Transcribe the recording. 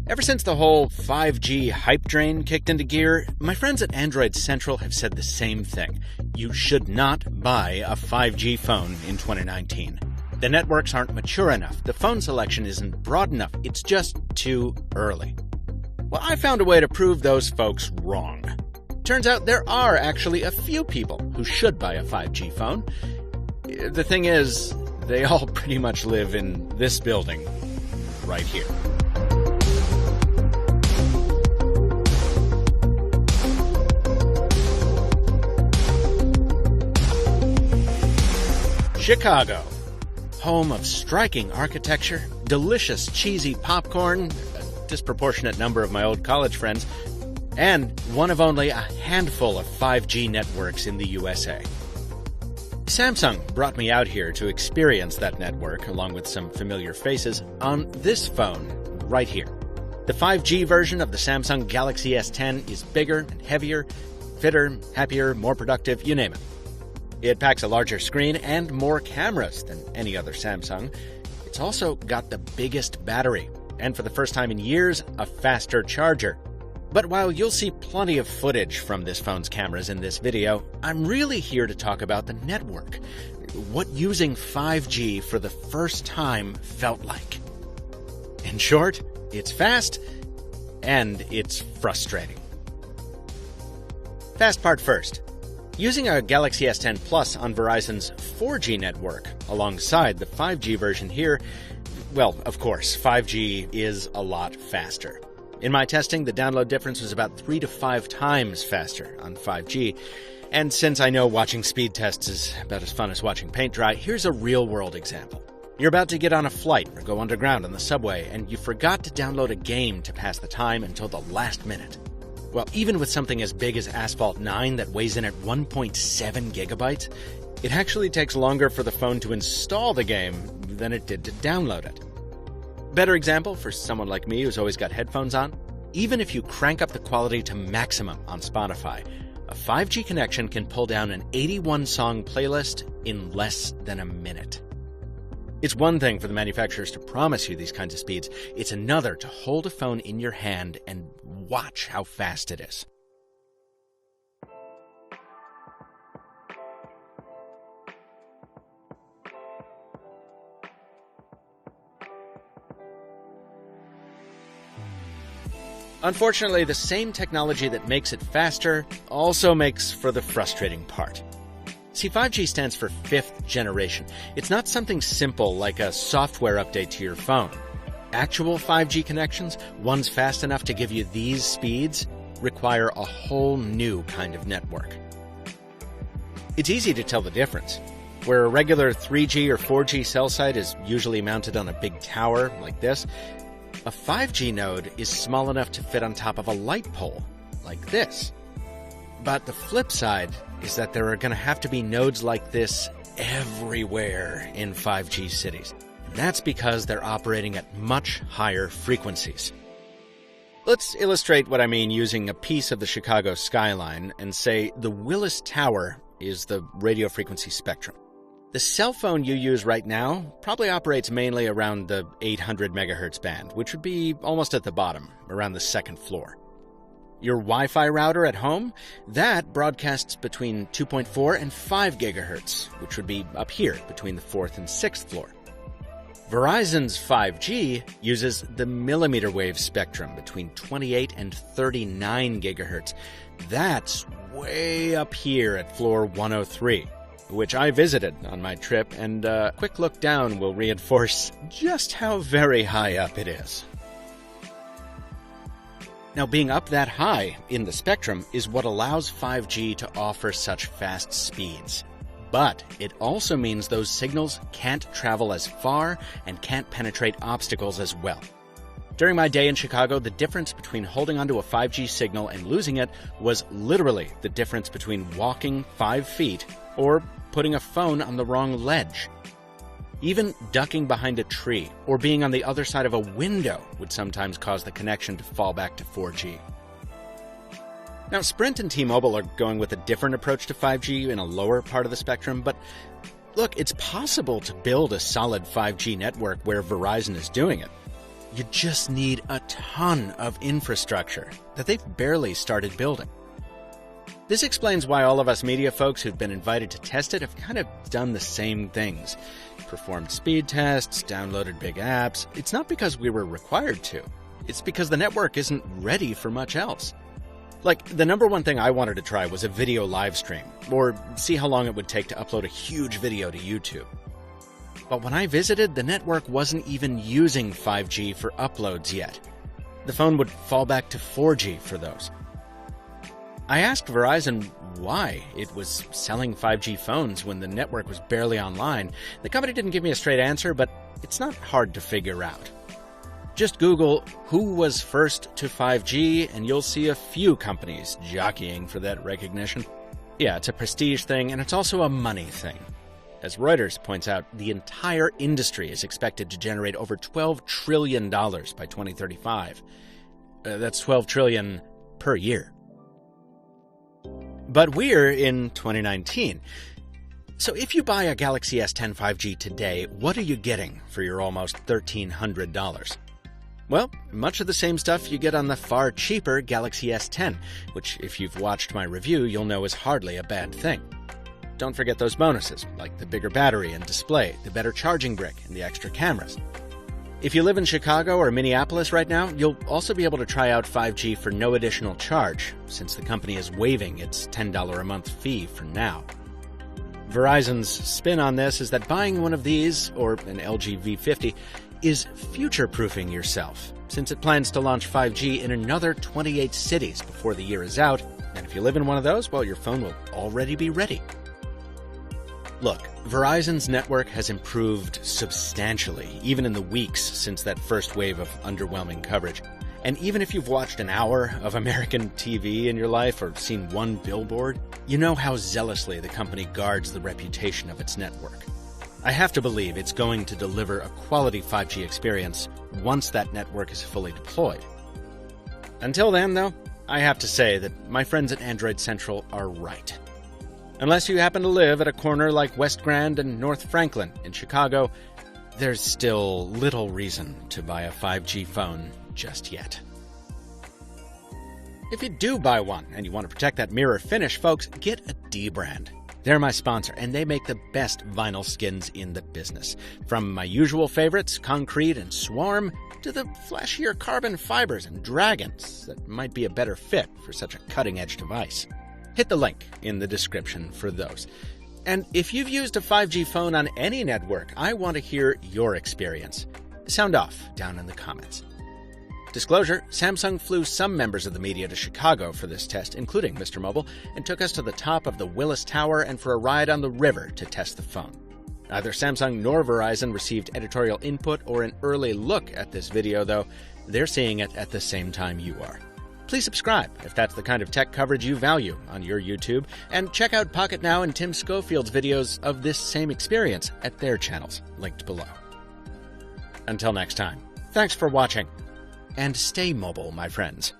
Ever since the whole 5G hype train kicked into gear, my friends at Android Central have said the same thing. You should not buy a 5G phone in 2019. The networks aren't mature enough, the phone selection isn't broad enough, it's just too early. Well, I found a way to prove those folks wrong. Turns out there are actually a few people who should buy a 5G phone. The thing is, they all pretty much live in this building right here. Chicago, home of striking architecture, delicious cheesy popcorn, a disproportionate number of my old college friends, and one of only a handful of 5G networks in the USA. Samsung brought me out here to experience that network, along with some familiar faces, on this phone right here. The 5G version of the Samsung Galaxy S10 is bigger and heavier, fitter, happier, more productive, you name it. It packs a larger screen and more cameras than any other Samsung. It's also got the biggest battery, and for the first time in years, a faster charger. But while you'll see plenty of footage from this phone's cameras in this video, I'm really here to talk about the network. What using 5G for the first time felt like. In short, it's fast, and it's frustrating. Fast part first. Using a Galaxy S10 Plus on Verizon's 4G network alongside the 5G version here, well, of course, 5G is a lot faster. In my testing, the download difference was about 3 to 5 times faster on 5G. And since I know watching speed tests is about as fun as watching paint dry, here's a real-world example. You're about to get on a flight or go underground on the subway, and you forgot to download a game to pass the time until the last minute. Well, even with something as big as Asphalt 9 that weighs in at 1.7 gigabytes, it actually takes longer for the phone to install the game than it did to download it. Better example for someone like me who's always got headphones on, even if you crank up the quality to maximum on Spotify, a 5G connection can pull down an 81-song playlist in less than a minute. It's one thing for the manufacturers to promise you these kinds of speeds. It's another to hold a phone in your hand and watch how fast it is. Unfortunately, the same technology that makes it faster also makes for the frustrating part. See, 5G stands for 5th generation. It's not something simple like a software update to your phone. Actual 5G connections, ones fast enough to give you these speeds, require a whole new kind of network. It's easy to tell the difference. Where a regular 3G or 4G cell site is usually mounted on a big tower like this, a 5G node is small enough to fit on top of a light pole like this. But the flip side is that there are going to have to be nodes like this everywhere in 5G cities. And that's because they're operating at much higher frequencies. Let's illustrate what I mean using a piece of the Chicago skyline and say the Willis Tower is the radio frequency spectrum. The cell phone you use right now probably operates mainly around the 800 megahertz band, which would be almost at the bottom, around the second floor. Your Wi-Fi router at home, that broadcasts between 2.4 and 5 gigahertz, which would be up here between the 4th and 6th floor. Verizon's 5G uses the millimeter wave spectrum between 28 and 39 gigahertz. That's way up here at floor 103, which I visited on my trip, and a quick look down will reinforce just how very high up it is. Now, being up that high in the spectrum is what allows 5G to offer such fast speeds. But it also means those signals can't travel as far and can't penetrate obstacles as well. During my day in Chicago, the difference between holding onto a 5G signal and losing it was literally the difference between walking 5 feet or putting a phone on the wrong ledge. Even ducking behind a tree or being on the other side of a window would sometimes cause the connection to fall back to 4G. Now, Sprint and T-Mobile are going with a different approach to 5G in a lower part of the spectrum, but look, it's possible to build a solid 5G network where Verizon is doing it. You just need a ton of infrastructure that they've barely started building. This explains why all of us media folks who've been invited to test it have kind of done the same things. Performed speed tests, downloaded big apps. It's not because we were required to. It's because the network isn't ready for much else. Like, the number one thing I wanted to try was a video live stream, or see how long it would take to upload a huge video to YouTube. But when I visited, the network wasn't even using 5G for uploads yet. The phone would fall back to 4G for those. I asked Verizon why it was selling 5G phones when the network was barely online. The company didn't give me a straight answer, but it's not hard to figure out. Just Google who was first to 5G and you'll see a few companies jockeying for that recognition. Yeah, it's a prestige thing and it's also a money thing. As Reuters points out, the entire industry is expected to generate over $12 trillion by 2035. That's $12 trillion per year. But we're in 2019. So if you buy a Galaxy S10 5G today, what are you getting for your almost $1,300? Well, much of the same stuff you get on the far cheaper Galaxy S10, which if you've watched my review, you'll know is hardly a bad thing. Don't forget those bonuses, like the bigger battery and display, the better charging brick, and the extra cameras. If you live in Chicago or Minneapolis right now, you'll also be able to try out 5G for no additional charge, since the company is waiving its $10 a month fee for now. Verizon's spin on this is that buying one of these, or an LG V50, is future-proofing yourself, since it plans to launch 5G in another 28 cities before the year is out, and if you live in one of those, well, your phone will already be ready. Look, Verizon's network has improved substantially, even in the weeks since that first wave of underwhelming coverage. And even if you've watched an hour of American TV in your life or seen one billboard, you know how zealously the company guards the reputation of its network. I have to believe it's going to deliver a quality 5G experience once that network is fully deployed. Until then, though, I have to say that my friends at Android Central are right. Unless you happen to live at a corner like West Grand and North Franklin in Chicago, there's still little reason to buy a 5G phone just yet. If you do buy one and you want to protect that mirror finish, folks, get a D brand. They're my sponsor, and they make the best vinyl skins in the business. From my usual favorites, Concrete and Swarm, to the flashier carbon fibers and Dragons that might be a better fit for such a cutting-edge device. Hit the link in the description for those. And if you've used a 5G phone on any network, I want to hear your experience. Sound off down in the comments. Disclosure, Samsung flew some members of the media to Chicago for this test, including Mr. Mobile, and took us to the top of the Willis Tower and for a ride on the river to test the phone. Neither Samsung nor Verizon received editorial input or an early look at this video, though. They're seeing it at the same time you are. Please subscribe if that's the kind of tech coverage you value on your YouTube, and check out Pocket Now and Tim Schofield's videos of this same experience at their channels, linked below. Until next time, thanks for watching, and stay mobile, my friends.